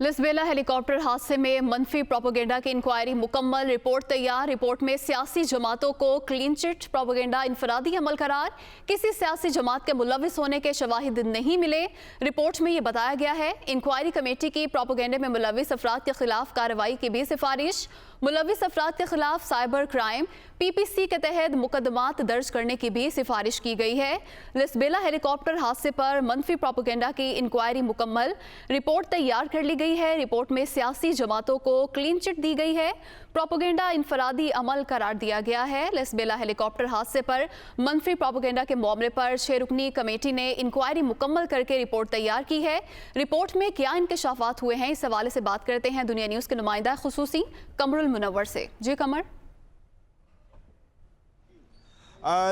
लिस्बेला helicopter हादसे में मनफी प्रोपेगेंडा की इंक्वायरी मुकम्मल, रिपोर्ट तैयार। रिपोर्ट में सियासी जमातों को क्लीन चिट, प्रोपेगेंडा इनफरादी अमल करार, किसी सियासी जमात के मुलविस होने के शवाहिद नहीं मिले। रिपोर्ट में यह बताया गया है इंक्वायरी कमेटी की प्रोपेगेंडे में मुलविस अफराद के खिलाफ कार्रवाई की भी सिफारिश। मुलविस अफराद के खिलाफ साइबर क्राइम PPC के तहत मुकदमात दर्ज करने की भी सिफारिश की गई है। लिस्बेला हेलीकॉप्टर हादसे पर मनफी प्रोपेगेंडा की इंक्वायरी मुकम्मल, रिपोर्ट तैयार कर ली गई है। रिपोर्ट में सियासी जमातों को क्लीन चिट दी गई है, प्रोपेगेंडा इनफरादी अमल करार दिया गया है। लिस्बेला हेलीकॉप्टर हादसे पर मनफी प्रोपेगेंडा के मामले पर 6 रुकनी कमेटी ने इंक्वायरी मुकम्मल करके रिपोर्ट तैयार की है। रिपोर्ट में क्या इंकशाफात हुए हैं, इस हवाले से बात करते हैं दुनिया न्यूज़ के नुमाइंदा खुसूसी कमरुल मुनव्वर से। जी कमर।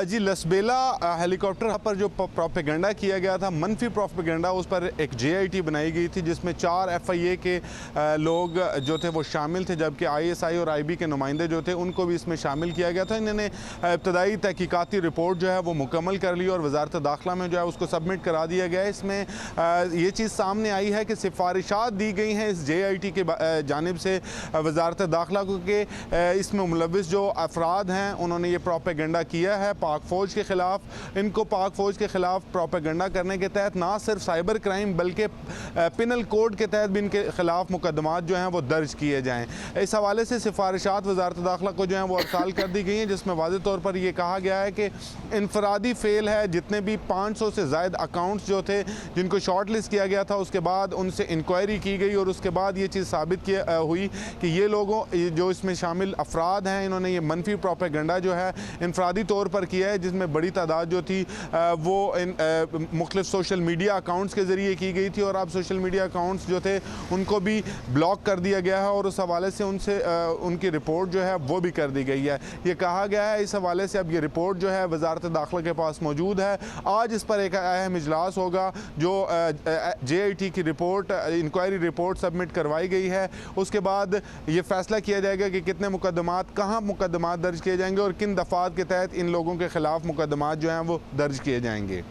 जी, लिस्बेला हेलीकॉप्टर पर जो प्रोपेगेंडा किया गया था, मनफी प्रोपेगेंडा, उस पर एक JIT बनाई गई थी जिसमें 4 FIA के लोग जो थे वो शामिल थे, जबकि ISI और IB के नुमाइंदे जो थे उनको भी इसमें शामिल किया गया था। इन्होंने इब्तदाई तहकीकाती रिपोर्ट जो है वो मुकम्मल कर ली और वजारत दाखिला में जो है उसको सबमिट करा दिया गया है। इसमें ये चीज़ सामने आई है कि सिफारिशात दी गई हैं इस JIT के जानिब से वजारत दाखिला को कि इसमें मुलविस जो अफराद हैं उन्होंने ये प्रोपेगेंडा किया है पाक फौज के खिलाफ। इनको पाक फौज के खिलाफ प्रोपेगेंडा करने के तहत ना सिर्फ साइबर क्राइम बल्कि पिनल कोड के तहत भी इनके खिलाफ मुकदमात जो हैं वो दर्ज किए जाएं। इस हवाले से सिफारिशात वजारत दाखिला को जो हैं वो अरसाल कर दी गई हैं, जिसमें वाज़ेह तौर पर यह कहा गया है कि इनफरादी फेल है। जितने भी 500 से ज़ायद अकाउंट्स जो थे जिनको शॉर्ट लिस्ट किया गया था, उसके बाद उनसे इंक्वायरी की गई और उसके बाद ये चीज़ साबित हुई कि ये लोगों जो इसमें शामिल अफराद हैं इन्होंने ये मनफी प्रोपेगेंडा जो है इनफरादी तौर पर किया है, जिसमें बड़ी तादाद जो थी वो मुख्तलिफ सोशल मीडिया अकाउंट्स के ज़रिए की गई थी और अब सोशल मीडिया अकाउंट्स जो थे उनको भी ब्लॉक कर दिया गया है और उस हवाले से उनसे उनकी रिपोर्ट जो है वो भी कर दी गई है। ये कहा गया है इस हवाले से अब ये रिपोर्ट जो है वजारत दाखिला के पास मौजूद है। आज इस पर एक अहम इजलास होगा। जो JIT की रिपोर्ट, इंक्वायरी रिपोर्ट सबमिट करवाई गई है, उसके बाद ये फैसला किया जाएगा कि कितने मुकदमात, कहाँ मुकदमात दर्ज किए जाएंगे और किन दफ़ात के तहत इन लोगों के खिलाफ मुकदमात जो हैं वो दर्ज किए जाएंगे।